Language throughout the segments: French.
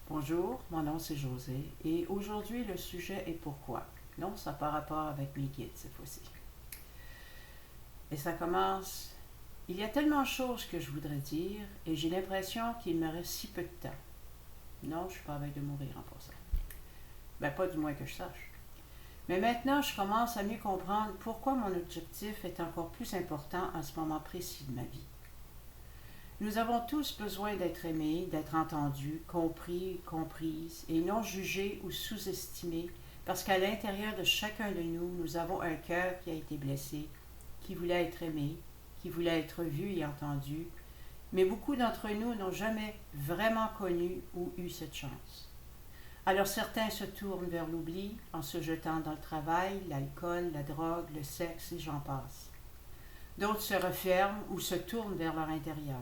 Bonjour, mon nom c'est José et aujourd'hui le sujet est pourquoi. Non, ça n'a pas rapport avec mes guides cette fois-ci. Et ça commence. Il y a tellement de choses que je voudrais dire et j'ai l'impression qu'il me reste si peu de temps. Non, je suis pas avec de mourir en passant. Ben pas du moins que je sache. Mais maintenant, je commence à mieux comprendre pourquoi mon objectif est encore plus important à ce moment précis de ma vie. Nous avons tous besoin d'être aimés, d'être entendus, compris, comprises, et non jugés ou sous-estimés, parce qu'à l'intérieur de chacun de nous, nous avons un cœur qui a été blessé, qui voulait être aimé, qui voulait être vu et entendu, mais beaucoup d'entre nous n'ont jamais vraiment connu ou eu cette chance. Alors certains se tournent vers l'oubli en se jetant dans le travail, l'alcool, la drogue, le sexe et j'en passe. D'autres se referment ou se tournent vers leur intérieur.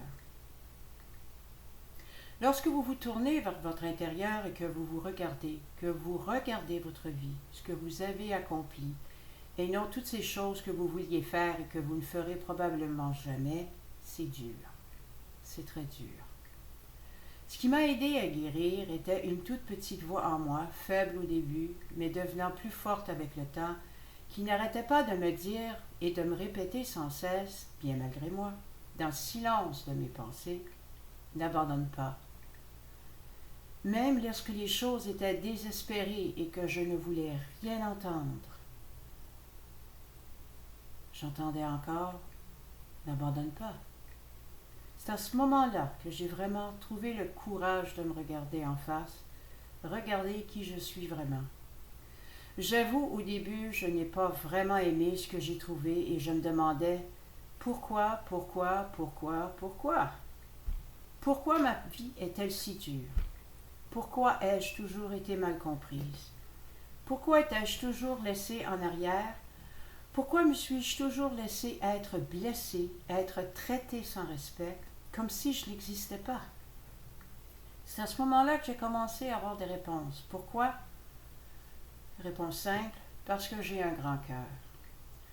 Lorsque vous vous tournez vers votre intérieur et que vous regardez votre vie, ce que vous avez accompli, et non toutes ces choses que vous vouliez faire et que vous ne ferez probablement jamais, c'est dur. C'est très dur. Ce qui m'a aidé à guérir était une toute petite voix en moi, faible au début, mais devenant plus forte avec le temps, qui n'arrêtait pas de me dire et de me répéter sans cesse, bien malgré moi, dans le silence de mes pensées, n'abandonne pas. Même lorsque les choses étaient désespérées et que je ne voulais rien entendre, j'entendais encore, n'abandonne pas. C'est à ce moment-là que j'ai vraiment trouvé le courage de me regarder en face, regarder qui je suis vraiment. J'avoue, au début, je n'ai pas vraiment aimé ce que j'ai trouvé et je me demandais pourquoi Pourquoi ma vie est-elle si dure? Pourquoi ai-je toujours été mal comprise? Pourquoi étais-je toujours laissée en arrière? Pourquoi me suis-je toujours laissée être blessée, être traitée sans respect, comme si je n'existais pas? C'est à ce moment-là que j'ai commencé à avoir des réponses. Pourquoi? Réponse simple, parce que j'ai un grand cœur.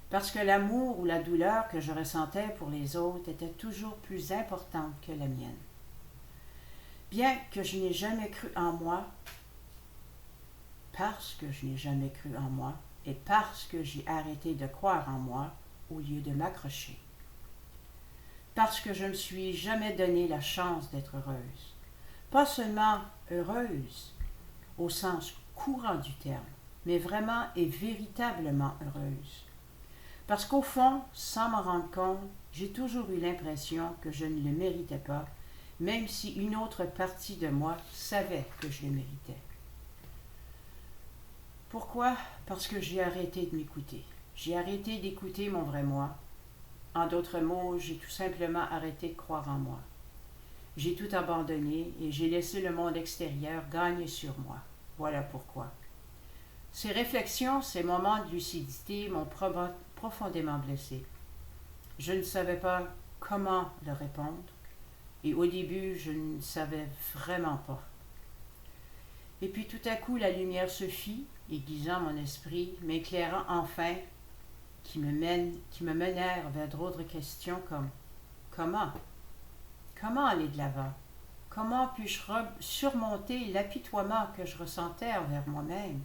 Parce que l'amour ou la douleur que je ressentais pour les autres était toujours plus importante que la mienne. Bien que je n'ai jamais cru en moi, parce que je n'ai jamais cru en moi, et parce que j'ai arrêté de croire en moi au lieu de m'accrocher. Parce que je ne me suis jamais donné la chance d'être heureuse. Pas seulement heureuse au sens courant du terme, mais vraiment et véritablement heureuse. Parce qu'au fond, sans m'en rendre compte, j'ai toujours eu l'impression que je ne le méritais pas, même si une autre partie de moi savait que je le méritais. Pourquoi? Parce que j'ai arrêté de m'écouter. J'ai arrêté d'écouter mon vrai moi. En d'autres mots, j'ai tout simplement arrêté de croire en moi. J'ai tout abandonné et j'ai laissé le monde extérieur gagner sur moi. Voilà pourquoi. Ces réflexions, ces moments de lucidité m'ont profondément blessée. Je ne savais pas comment leur répondre et au début, je ne savais vraiment pas. Et puis tout à coup, la lumière se fit, aiguisant mon esprit, m'éclairant enfin, qui me menèrent vers d'autres questions comme comment? Comment aller de l'avant? Comment puis-je surmonter l'apitoiement que je ressentais envers moi-même?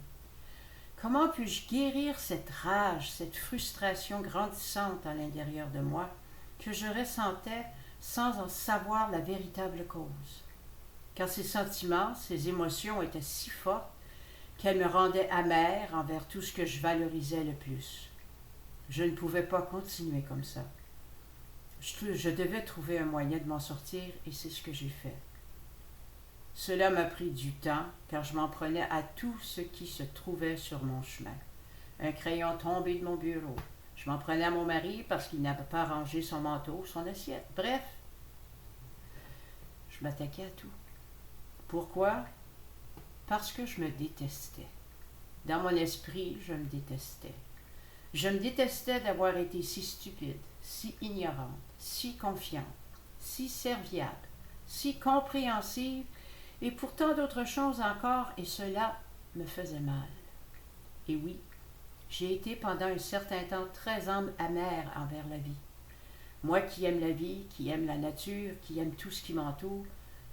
Comment puis-je guérir cette rage, cette frustration grandissante à l'intérieur de moi que je ressentais sans en savoir la véritable cause? Car ces sentiments, ces émotions étaient si fortes qu'elles me rendaient amère envers tout ce que je valorisais le plus. Je ne pouvais pas continuer comme ça. Je devais trouver un moyen de m'en sortir et c'est ce que j'ai fait. Cela m'a pris du temps car je m'en prenais à tout ce qui se trouvait sur mon chemin. Un crayon tombé de mon bureau. Je m'en prenais à mon mari parce qu'il n'avait pas rangé son manteau, son assiette. Bref, je m'attaquais à tout. Pourquoi? Parce que je me détestais. Dans mon esprit, je me détestais. Je me détestais d'avoir été si stupide, si ignorante, si confiante, si serviable, si compréhensive, et pourtant d'autres choses encore, et cela me faisait mal. Et oui, j'ai été pendant un certain temps très amère envers la vie. Moi qui aime la vie, qui aime la nature, qui aime tout ce qui m'entoure,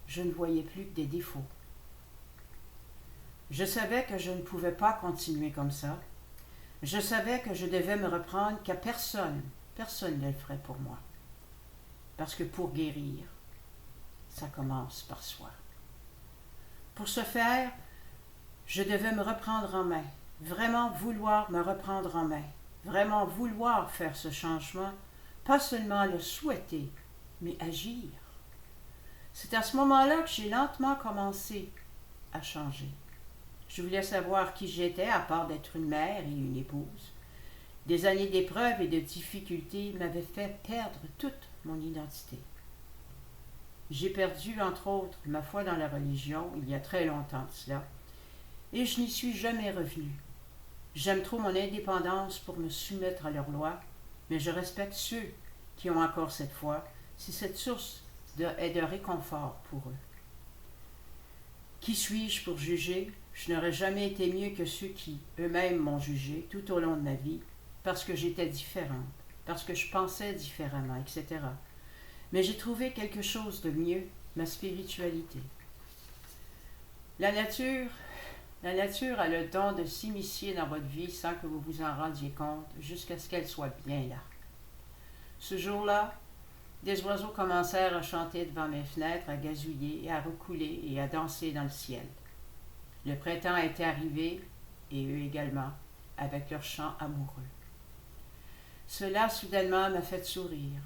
je ne voyais plus que des défauts. Je savais que je ne pouvais pas continuer comme ça. Je savais que je devais me reprendre, qu'à personne ne le ferait pour moi. Parce que pour guérir, ça commence par soi. Pour ce faire, je devais me reprendre en main, vraiment vouloir me reprendre en main, vraiment vouloir faire ce changement, pas seulement le souhaiter, mais agir. C'est à ce moment-là que j'ai lentement commencé à changer. Je voulais savoir qui j'étais à part d'être une mère et une épouse. Des années d'épreuves et de difficultés m'avaient fait perdre toute mon identité. J'ai perdu, entre autres, ma foi dans la religion il y a très longtemps de cela, et je n'y suis jamais revenue. J'aime trop mon indépendance pour me soumettre à leurs lois, mais je respecte ceux qui ont encore cette foi, si cette source est de réconfort pour eux. Qui suis-je pour juger? Je n'aurais jamais été mieux que ceux qui eux-mêmes m'ont jugé tout au long de ma vie, parce que j'étais différente, parce que je pensais différemment, etc. Mais j'ai trouvé quelque chose de mieux, ma spiritualité. La nature a le don de s'immiscer dans votre vie sans que vous vous en rendiez compte, jusqu'à ce qu'elle soit bien là. Ce jour-là, des oiseaux commencèrent à chanter devant mes fenêtres, à gazouiller et à recouler et à danser dans le ciel. Le printemps était arrivé, et eux également, avec leur chant amoureux. Cela, soudainement, m'a fait sourire.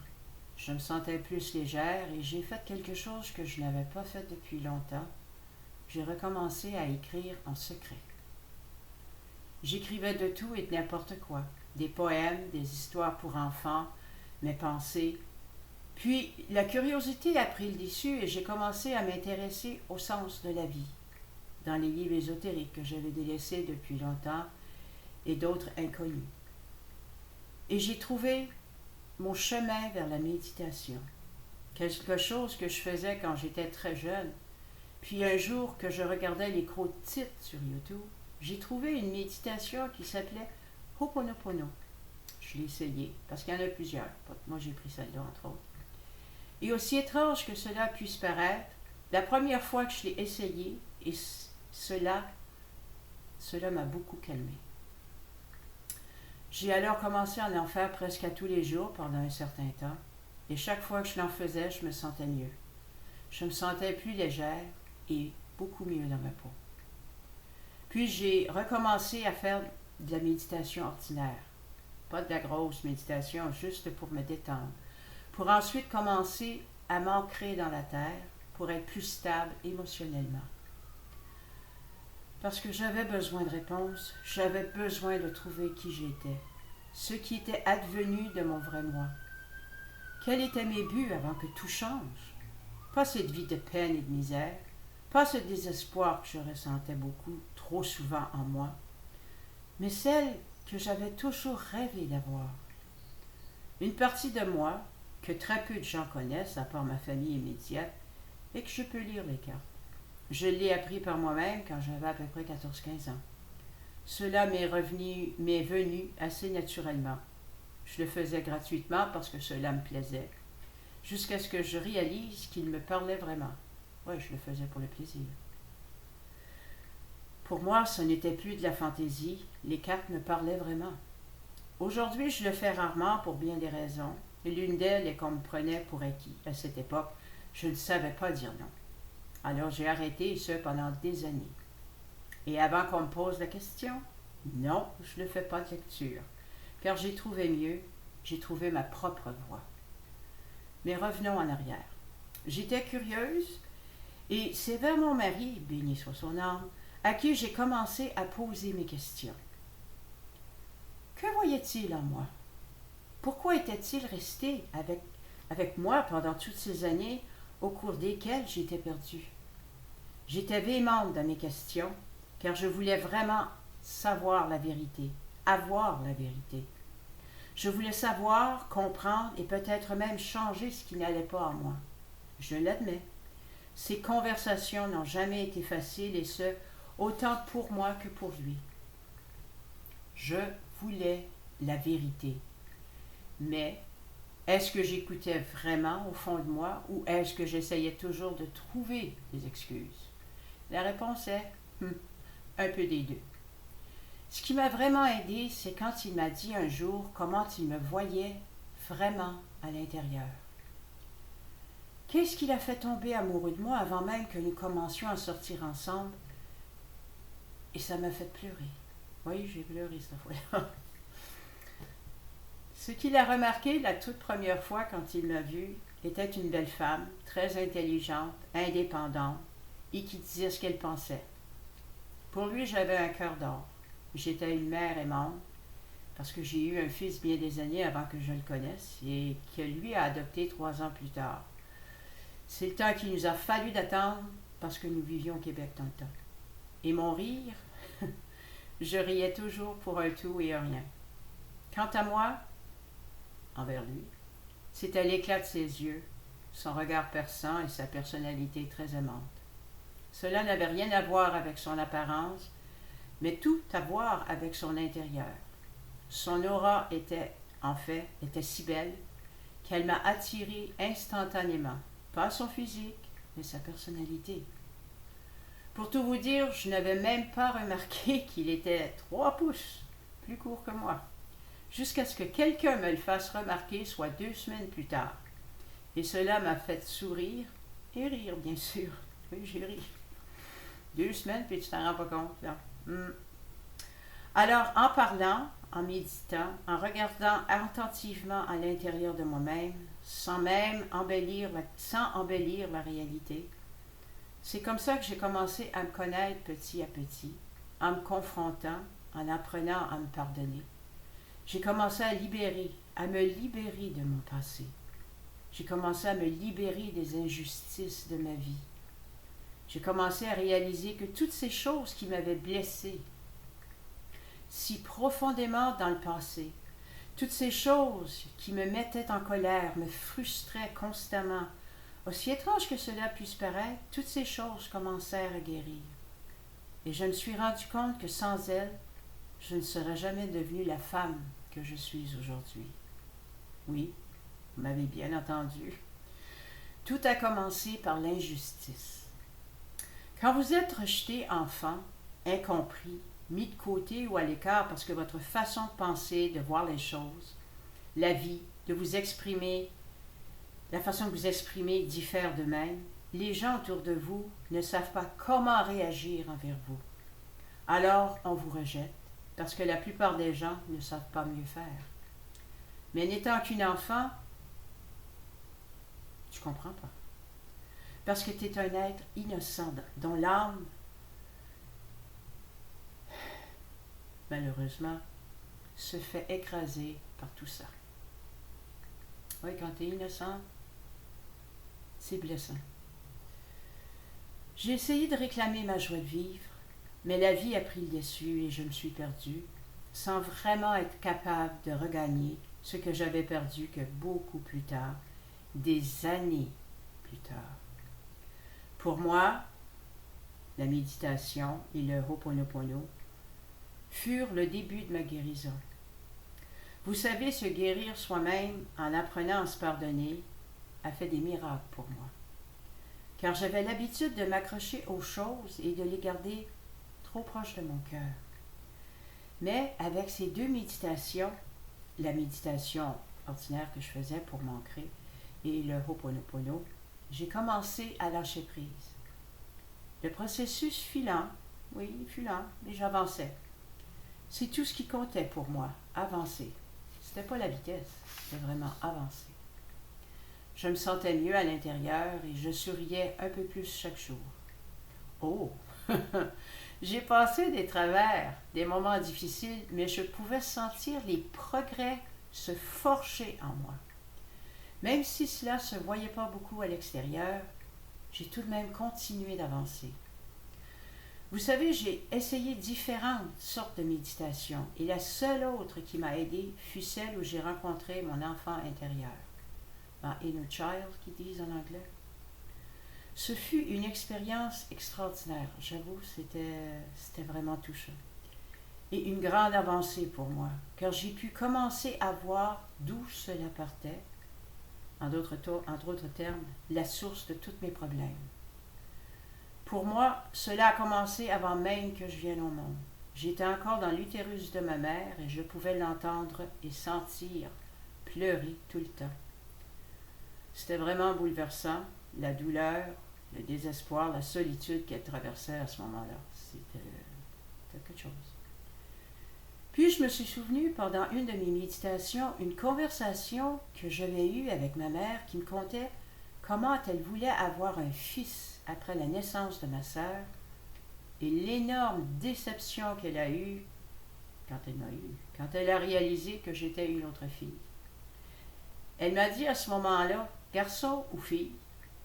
Je me sentais plus légère et j'ai fait quelque chose que je n'avais pas fait depuis longtemps. J'ai recommencé à écrire en secret. J'écrivais de tout et de n'importe quoi, des poèmes, des histoires pour enfants, mes pensées. Puis la curiosité a pris le dessus et j'ai commencé à m'intéresser au sens de la vie, dans les livres ésotériques que j'avais délaissés depuis longtemps et d'autres inconnus. Et j'ai trouvé mon chemin vers la méditation, quelque chose que je faisais quand j'étais très jeune. Puis un jour que je regardais les gros titres sur YouTube, j'ai trouvé une méditation qui s'appelait Ho'oponopono. Je l'ai essayé, parce qu'il y en a plusieurs. Moi, j'ai pris celle-là, entre autres. Et aussi étrange que cela puisse paraître, la première fois que je l'ai essayé, et cela m'a beaucoup calmé. J'ai alors commencé à en faire presque à tous les jours pendant un certain temps, et chaque fois que je l'en faisais, je me sentais mieux. Je me sentais plus légère et beaucoup mieux dans ma peau. Puis j'ai recommencé à faire de la méditation ordinaire. Pas de la grosse méditation, juste pour me détendre. Pour ensuite commencer à m'ancrer dans la terre, pour être plus stable émotionnellement. Parce que j'avais besoin de réponses, j'avais besoin de trouver qui j'étais, ce qui était advenu de mon vrai moi. Quels étaient mes buts avant que tout change? Pas cette vie de peine et de misère, pas ce désespoir que je ressentais beaucoup, trop souvent en moi, mais celle que j'avais toujours rêvé d'avoir. Une partie de moi, que très peu de gens connaissent, à part ma famille immédiate, et que je peux lire les cartes. Je l'ai appris par moi-même quand j'avais à peu près 14-15 ans. Cela m'est venu assez naturellement. Je le faisais gratuitement parce que cela me plaisait, jusqu'à ce que je réalise qu'il me parlait vraiment. Oui, je le faisais pour le plaisir. Pour moi, ce n'était plus de la fantaisie, les cartes me parlaient vraiment. Aujourd'hui, je le fais rarement pour bien des raisons, et l'une d'elles est qu'on me prenait pour acquis. À cette époque, je ne savais pas dire non. Alors j'ai arrêté ce pendant des années. Et avant qu'on me pose la question, non, je ne fais pas de lecture, car j'ai trouvé mieux, j'ai trouvé ma propre voie. Mais revenons en arrière. J'étais curieuse, et c'est vers mon mari, béni soit son âme, à qui j'ai commencé à poser mes questions. Que voyait-il en moi? Pourquoi était-il resté avec moi pendant toutes ces années au cours desquelles j'étais perdue? J'étais véhémente dans mes questions, car je voulais vraiment savoir la vérité, avoir la vérité. Je voulais savoir, comprendre et peut-être même changer ce qui n'allait pas en moi. Je l'admets. Ces conversations n'ont jamais été faciles et ce, autant pour moi que pour lui. Je voulais la vérité. Mais est-ce que j'écoutais vraiment au fond de moi ou est-ce que j'essayais toujours de trouver des excuses? La réponse est un peu des deux. Ce qui m'a vraiment aidé, c'est quand il m'a dit un jour comment il me voyait vraiment à l'intérieur. Qu'est-ce qui l'a fait tomber amoureux de moi avant même que nous commencions à sortir ensemble? Et ça m'a fait pleurer. Oui, j'ai pleuré cette fois-là. Ce qu'il a remarqué la toute première fois quand il m'a vue était une belle femme, très intelligente, indépendante, et qui disait ce qu'elle pensait. Pour lui, j'avais un cœur d'or. J'étais une mère aimante, parce que j'ai eu un fils bien des années avant que je le connaisse, et que lui a adopté 3 ans plus tard. C'est le temps qu'il nous a fallu d'attendre, parce que nous vivions au Québec dans le temps. Et mon rire, je riais toujours pour un tout et un rien. Quant à moi, envers lui, c'était l'éclat de ses yeux, son regard perçant et sa personnalité très aimante. Cela n'avait rien à voir avec son apparence, mais tout à voir avec son intérieur. Son aura était si belle qu'elle m'a attirée instantanément, pas son physique, mais sa personnalité. Pour tout vous dire, je n'avais même pas remarqué qu'il était 3 pouces plus court que moi, jusqu'à ce que quelqu'un me le fasse remarquer, soit 2 semaines plus tard. Et cela m'a fait sourire et rire, bien sûr. Oui, j'ai ri. 2 semaines, puis tu t'en rends pas compte, là. Alors, en parlant, en méditant, en regardant attentivement à l'intérieur de moi-même, sans embellir la réalité, c'est comme ça que j'ai commencé à me connaître petit à petit, en me confrontant, en apprenant à me pardonner. J'ai commencé à me libérer de mon passé. J'ai commencé à me libérer des injustices de ma vie. J'ai commencé à réaliser que toutes ces choses qui m'avaient blessée si profondément dans le passé, toutes ces choses qui me mettaient en colère, me frustraient constamment, aussi étrange que cela puisse paraître, toutes ces choses commencèrent à guérir. Et je me suis rendu compte que sans elles, je ne serais jamais devenue la femme que je suis aujourd'hui. Oui, vous m'avez bien entendu. Tout a commencé par l'injustice. Quand vous êtes rejeté enfant, incompris, mis de côté ou à l'écart parce que votre façon de penser, de voir les choses, la vie, de vous exprimer, la façon que vous exprimez diffère d'eux-mêmes, les gens autour de vous ne savent pas comment réagir envers vous. Alors, on vous rejette parce que la plupart des gens ne savent pas mieux faire. Mais n'étant qu'une enfant, tu comprends pas. Parce que tu es un être innocent dont l'âme, malheureusement, se fait écraser par tout ça. Oui, quand tu es innocent, c'est blessant. J'ai essayé de réclamer ma joie de vivre, mais la vie a pris le dessus et je me suis perdue, sans vraiment être capable de regagner ce que j'avais perdu que beaucoup plus tard, des années plus tard. Pour moi, la méditation et le Ho'oponopono furent le début de ma guérison. Vous savez, se guérir soi-même en apprenant à se pardonner a fait des miracles pour moi. Car j'avais l'habitude de m'accrocher aux choses et de les garder trop proches de mon cœur. Mais avec ces 2 méditations, la méditation ordinaire que je faisais pour m'ancrer et le Ho'oponopono, j'ai commencé à lâcher prise. Le processus fut lent, oui, il fut lent, mais j'avançais. C'est tout ce qui comptait pour moi, avancer. C'était pas la vitesse, c'était vraiment avancer. Je me sentais mieux à l'intérieur et je souriais un peu plus chaque jour. Oh! J'ai passé des travers, des moments difficiles, mais je pouvais sentir les progrès se forger en moi. Même si cela ne se voyait pas beaucoup à l'extérieur, j'ai tout de même continué d'avancer. Vous savez, j'ai essayé différentes sortes de méditations et la seule autre qui m'a aidée fut celle où j'ai rencontré mon enfant intérieur, ma inner child, qu'ils disent en anglais. Ce fut une expérience extraordinaire, j'avoue, c'était vraiment touchant. Et une grande avancée pour moi, car j'ai pu commencer à voir d'où cela partait, entre autres termes, la source de tous mes problèmes. Pour moi, cela a commencé avant même que je vienne au monde. J'étais encore dans l'utérus de ma mère et je pouvais l'entendre et sentir pleurer tout le temps. C'était vraiment bouleversant, la douleur, le désespoir, la solitude qu'elle traversait à ce moment-là. C'était quelque chose. Puis je me suis souvenu pendant une de mes méditations, une conversation que j'avais eue avec ma mère qui me contait comment elle voulait avoir un fils après la naissance de ma sœur et l'énorme déception qu'elle a eue quand elle a réalisé que j'étais une autre fille. Elle m'a dit à ce moment-là, garçon ou fille,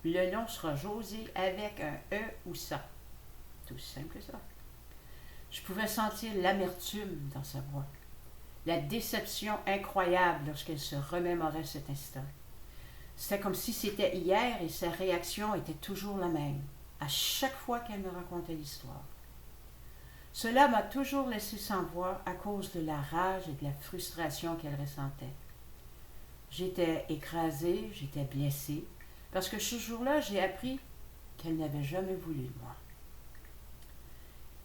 le nom sera José avec un E ou ça. Tout simple que ça. Je pouvais sentir l'amertume dans sa voix, la déception incroyable lorsqu'elle se remémorait cet instant. C'était comme si c'était hier et sa réaction était toujours la même, à chaque fois qu'elle me racontait l'histoire. Cela m'a toujours laissé sans voix à cause de la rage et de la frustration qu'elle ressentait. J'étais écrasée, j'étais blessée, parce que ce jour-là, j'ai appris qu'elle n'avait jamais voulu de moi.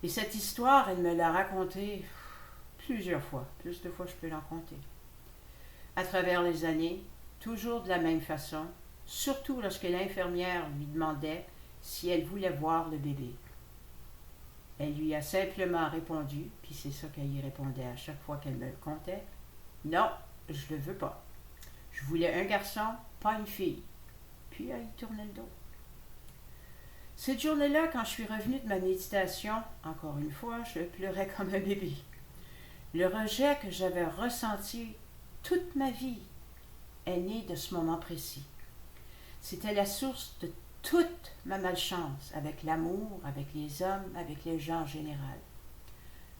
Et cette histoire, elle me l'a racontée plusieurs fois, plus de fois je peux l'en compter. À travers les années, toujours de la même façon, surtout lorsque l'infirmière lui demandait si elle voulait voir le bébé. Elle lui a simplement répondu, puis c'est ça qu'elle y répondait à chaque fois qu'elle me le contait, « Non, je le veux pas. Je voulais un garçon, pas une fille. » Puis elle y tournait le dos. Cette journée-là, quand je suis revenue de ma méditation, encore une fois, je pleurais comme un bébé. Le rejet que j'avais ressenti toute ma vie est né de ce moment précis. C'était la source de toute ma malchance avec l'amour, avec les hommes, avec les gens en général.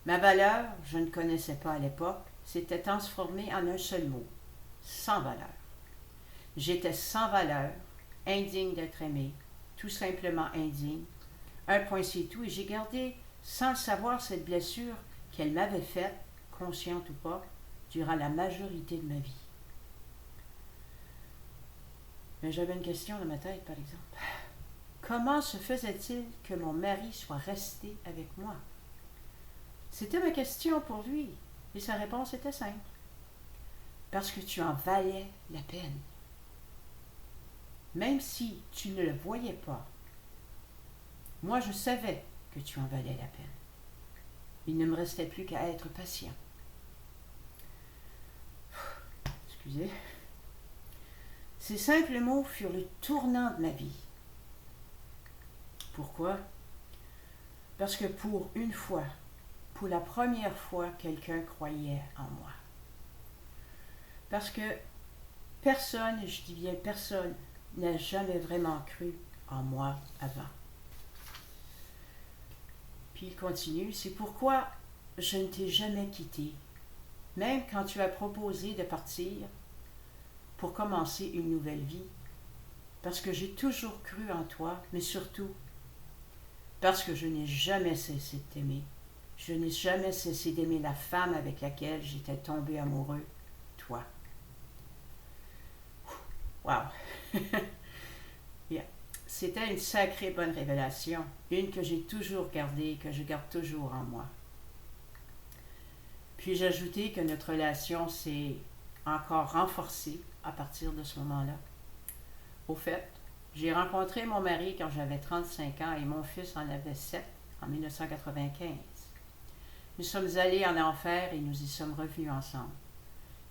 Ma valeur, je ne connaissais pas à l'époque, s'était transformée en un seul mot, sans valeur. J'étais sans valeur, indigne d'être aimée, tout simplement indigne. Un point c'est tout, et j'ai gardé, sans le savoir, cette blessure qu'elle m'avait faite, consciente ou pas, durant la majorité de ma vie. Mais j'avais une question dans ma tête, par exemple. Comment se faisait-il que mon mari soit resté avec moi? C'était ma question pour lui, et sa réponse était simple. Parce que tu en valais la peine. Même si tu ne le voyais pas, moi je savais que tu en valais la peine. Il ne me restait plus qu'à être patient. Excusez. Ces simples mots furent le tournant de ma vie. Pourquoi? Parce que pour une fois, pour la première fois, quelqu'un croyait en moi. Parce que personne, je dis bien personne, n'a jamais vraiment cru en moi avant. Puis il continue, c'est pourquoi je ne t'ai jamais quitté, même quand tu as proposé de partir pour commencer une nouvelle vie, parce que j'ai toujours cru en toi, mais surtout parce que je n'ai jamais cessé de t'aimer. Je n'ai jamais cessé d'aimer la femme avec laquelle j'étais tombé amoureux, toi. Wow! Yeah. C'était une sacrée bonne révélation, une que j'ai toujours gardée, que je garde toujours en moi. Puis j'ai ajouté que notre relation s'est encore renforcée à partir de ce moment-là. Au fait, j'ai rencontré mon mari quand j'avais 35 ans et mon fils en avait 7 en 1995. Nous sommes allés en enfer et nous y sommes revenus ensemble.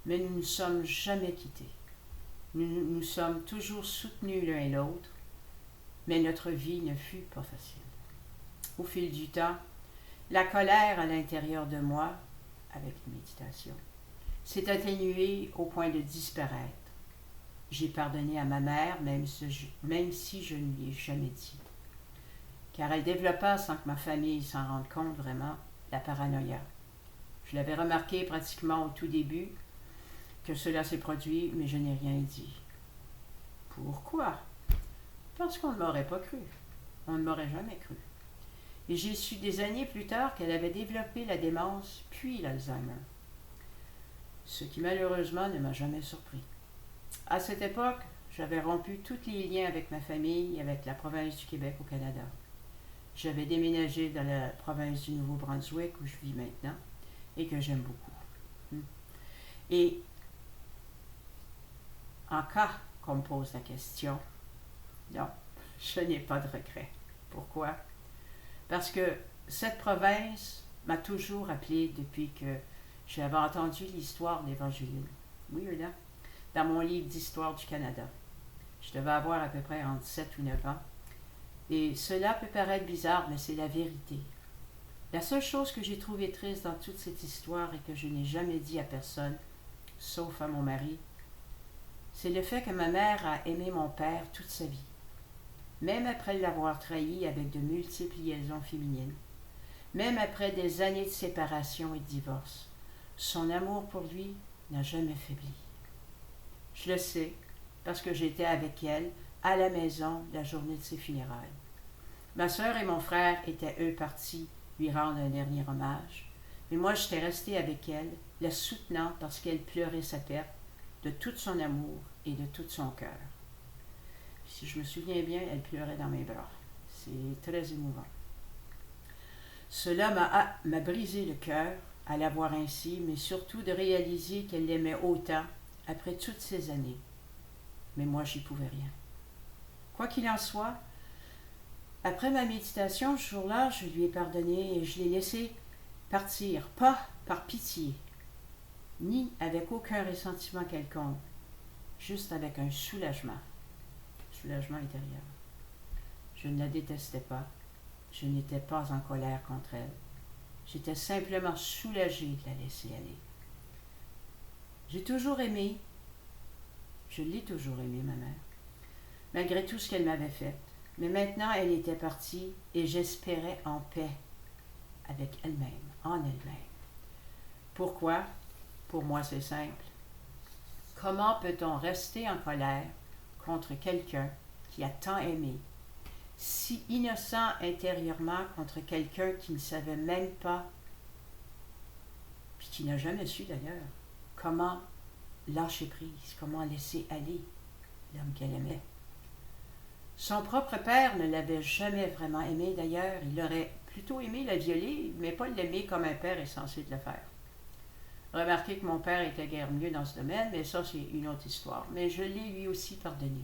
Mais nous ne nous sommes jamais quittés. Nous nous sommes toujours soutenus l'un et l'autre, mais notre vie ne fut pas facile. Au fil du temps, la colère à l'intérieur de moi, avec la méditation, s'est atténuée au point de disparaître. J'ai pardonné à ma mère, même si je ne lui ai jamais dit, car elle développa, sans que ma famille s'en rende compte vraiment, la paranoïa. Je l'avais remarqué pratiquement au tout début que cela s'est produit, mais je n'ai rien dit. Pourquoi? Parce qu'on ne m'aurait pas cru. On ne m'aurait jamais cru. Et j'ai su des années plus tard qu'elle avait développé la démence, puis l'Alzheimer. Ce qui malheureusement ne m'a jamais surpris. À cette époque, j'avais rompu tous les liens avec ma famille et avec la province du Québec au Canada. J'avais déménagé dans la province du Nouveau-Brunswick où je vis maintenant et que j'aime beaucoup. Et en cas qu'on me pose la question, non, je n'ai pas de regret. Pourquoi? Parce que cette province m'a toujours appelé depuis que j'avais entendu l'histoire d'Évangeline. Oui, là, dans mon livre d'histoire du Canada. Je devais avoir à peu près entre 7 ou 9 ans. Et cela peut paraître bizarre, mais c'est la vérité. La seule chose que j'ai trouvée triste dans toute cette histoire et que je n'ai jamais dit à personne, sauf à mon mari, c'est le fait que ma mère a aimé mon père toute sa vie, même après l'avoir trahi avec de multiples liaisons féminines, même après des années de séparation et de divorce. Son amour pour lui n'a jamais faibli. Je le sais, parce que j'étais avec elle à la maison la journée de ses funérailles. Ma sœur et mon frère étaient eux partis lui rendre un dernier hommage, mais moi j'étais restée avec elle, la soutenant parce qu'elle pleurait sa perte de tout son amour et de tout son cœur. Si je me souviens bien, elle pleurait dans mes bras. C'est très émouvant. Cela m'a brisé le cœur à la voir ainsi, mais surtout de réaliser qu'elle l'aimait autant après toutes ces années. Mais moi, j'y pouvais rien. Quoi qu'il en soit, après ma méditation, ce jour-là, je lui ai pardonné et je l'ai laissé partir, pas par pitié, ni avec aucun ressentiment quelconque, juste avec un soulagement intérieur. Je ne la détestais pas, je n'étais pas en colère contre elle. J'étais simplement soulagée de la laisser aller. J'ai toujours aimé, je l'ai toujours aimée, ma mère, malgré tout ce qu'elle m'avait fait. Mais maintenant, elle était partie et j'espérais en paix avec elle-même, en elle-même. Pourquoi? Pour moi, c'est simple. Comment peut-on rester en colère contre quelqu'un qui a tant aimé, si innocent intérieurement contre quelqu'un qui ne savait même pas, puis qui n'a jamais su d'ailleurs, comment lâcher prise, comment laisser aller l'homme qu'elle aimait? Son propre père ne l'avait jamais vraiment aimé d'ailleurs. Il aurait plutôt aimé la violer, mais pas l'aimer comme un père est censé le faire. Remarquez que mon père était guère mieux dans ce domaine, mais ça c'est une autre histoire. Mais je l'ai lui aussi pardonné.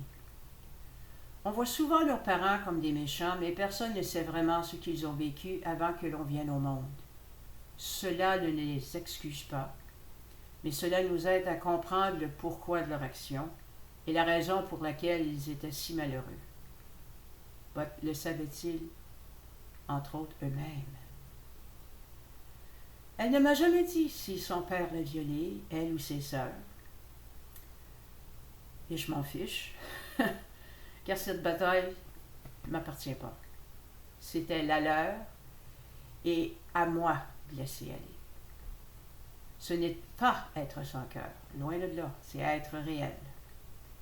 On voit souvent nos parents comme des méchants, mais personne ne sait vraiment ce qu'ils ont vécu avant que l'on vienne au monde. Cela ne les excuse pas, mais cela nous aide à comprendre le pourquoi de leur action et la raison pour laquelle ils étaient si malheureux. Le savaient-ils, entre autres, eux-mêmes? Elle ne m'a jamais dit si son père l'a violée, elle ou ses sœurs. Et je m'en fiche, car cette bataille ne m'appartient pas. C'était la leur et à moi de laisser aller. Ce n'est pas être sans cœur, loin de là, c'est être réel.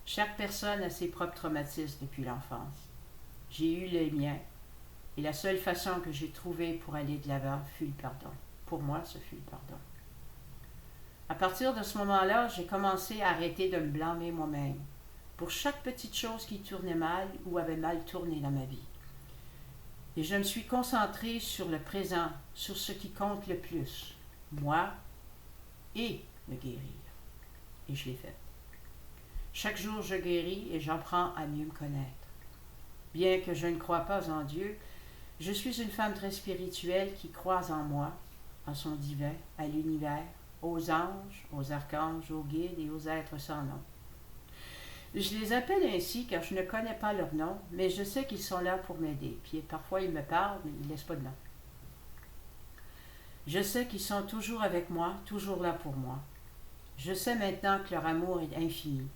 Chaque personne a ses propres traumatismes depuis l'enfance. J'ai eu les miens, et la seule façon que j'ai trouvée pour aller de l'avant fut le pardon. Pour moi, ce fut le pardon. À partir de ce moment-là, j'ai commencé à arrêter de me blâmer moi-même pour chaque petite chose qui tournait mal ou avait mal tourné dans ma vie. Et je me suis concentrée sur le présent, sur ce qui compte le plus, moi et me guérir. Et je l'ai fait. Chaque jour, je guéris et j'apprends à mieux me connaître. Bien que je ne croie pas en Dieu, je suis une femme très spirituelle qui croit en moi, en son divin, à l'univers, aux anges, aux archanges, aux guides et aux êtres sans nom. Je les appelle ainsi car je ne connais pas leur nom, mais je sais qu'ils sont là pour m'aider. Puis parfois ils me parlent, mais ils ne laissent pas de nom. Je sais qu'ils sont toujours avec moi, toujours là pour moi. Je sais maintenant que leur amour est infini.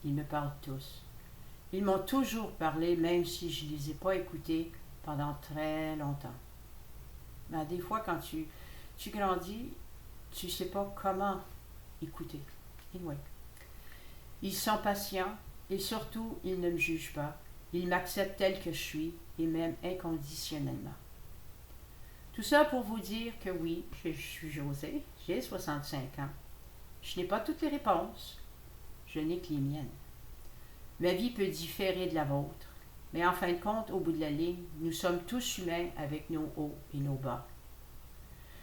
Ils me parlent tous. Ils m'ont toujours parlé, même si je ne les ai pas écoutés pendant très longtemps. Mais des fois, quand tu grandis, tu ne sais pas comment écouter. Anyway. Ils sont patients et surtout, ils ne me jugent pas. Ils m'acceptent tel que je suis et même inconditionnellement. Tout ça pour vous dire que oui, je suis Josée, j'ai 65 ans. Je n'ai pas toutes les réponses, je n'ai que les miennes. Ma vie peut différer de la vôtre, Mais en fin de compte, au bout de la ligne, nous sommes tous humains avec nos hauts et nos bas.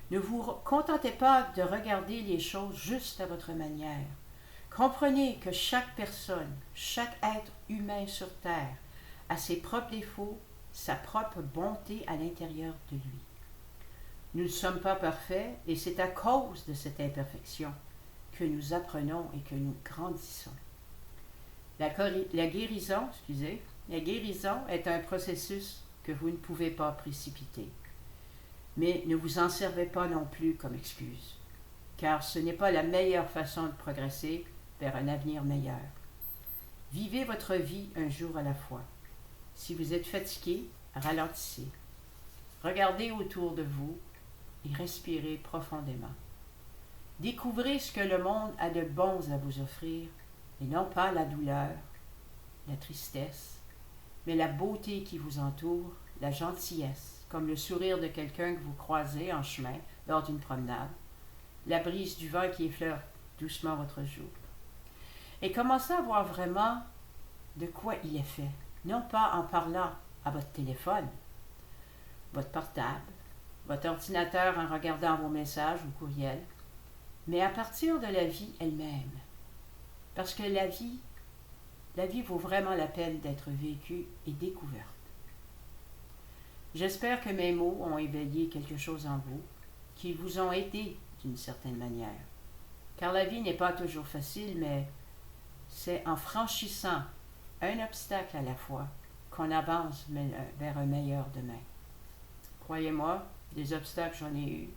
Ne vous contentez pas de regarder les choses juste à votre manière. Comprenez que chaque personne, chaque être humain sur Terre a ses propres défauts, sa propre bonté à l'intérieur de lui. Nous ne sommes pas parfaits et c'est à cause de cette imperfection que nous apprenons et que nous grandissons. La guérison est un processus que vous ne pouvez pas précipiter. Mais ne vous en servez pas non plus comme excuse, car ce n'est pas la meilleure façon de progresser vers un avenir meilleur. Vivez votre vie un jour à la fois. Si vous êtes fatigué, ralentissez. Regardez autour de vous et respirez profondément. Découvrez ce que le monde a de bon à vous offrir, et non pas la douleur, la tristesse, mais la beauté qui vous entoure, la gentillesse, comme le sourire de quelqu'un que vous croisez en chemin lors d'une promenade, la brise du vent qui effleure doucement votre joue. Et commencez à voir vraiment de quoi il est fait, non pas en parlant à votre téléphone, votre portable, votre ordinateur en regardant vos messages ou courriels, mais à partir de la vie elle-même. Parce que la vie vaut vraiment la peine d'être vécue et découverte. J'espère que mes mots ont éveillé quelque chose en vous, qu'ils vous ont aidé d'une certaine manière. Car la vie n'est pas toujours facile, mais c'est en franchissant un obstacle à la fois qu'on avance vers un meilleur demain. Croyez-moi, des obstacles j'en ai eu,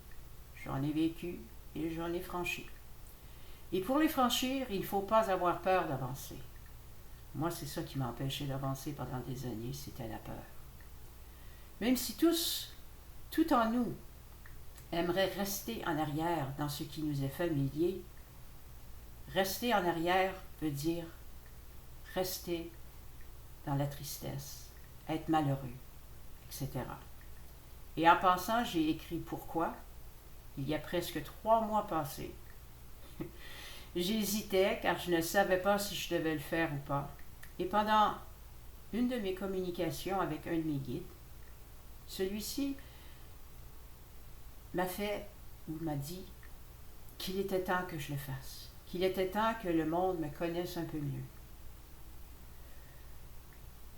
j'en ai vécu et j'en ai franchi. Et pour les franchir, il ne faut pas avoir peur d'avancer. Moi, c'est ça qui m'a empêché d'avancer pendant des années, c'était la peur. Même si tout en nous, aimerait rester en arrière dans ce qui nous est familier, rester en arrière veut dire rester dans la tristesse, être malheureux, etc. Et en passant, j'ai écrit pourquoi, il y a presque 3 mois passés. J'hésitais car je ne savais pas si je devais le faire ou pas. Et pendant une de mes communications avec un de mes guides, celui-ci m'a dit qu'il était temps que je le fasse, qu'il était temps que le monde me connaisse un peu mieux.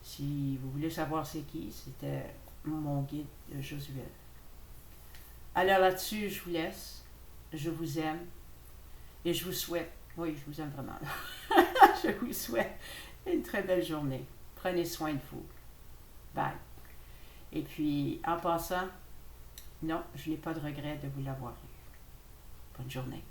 Si vous voulez savoir c'est qui, c'était mon guide Josuel. Alors là-dessus, je vous laisse, je vous aime et je vous souhaite, oui, je vous aime vraiment, je vous souhaite une très belle journée. Prenez soin de vous. Bye. Et puis, en passant, non, je n'ai pas de regret de vous l'avoir eu. Bonne journée.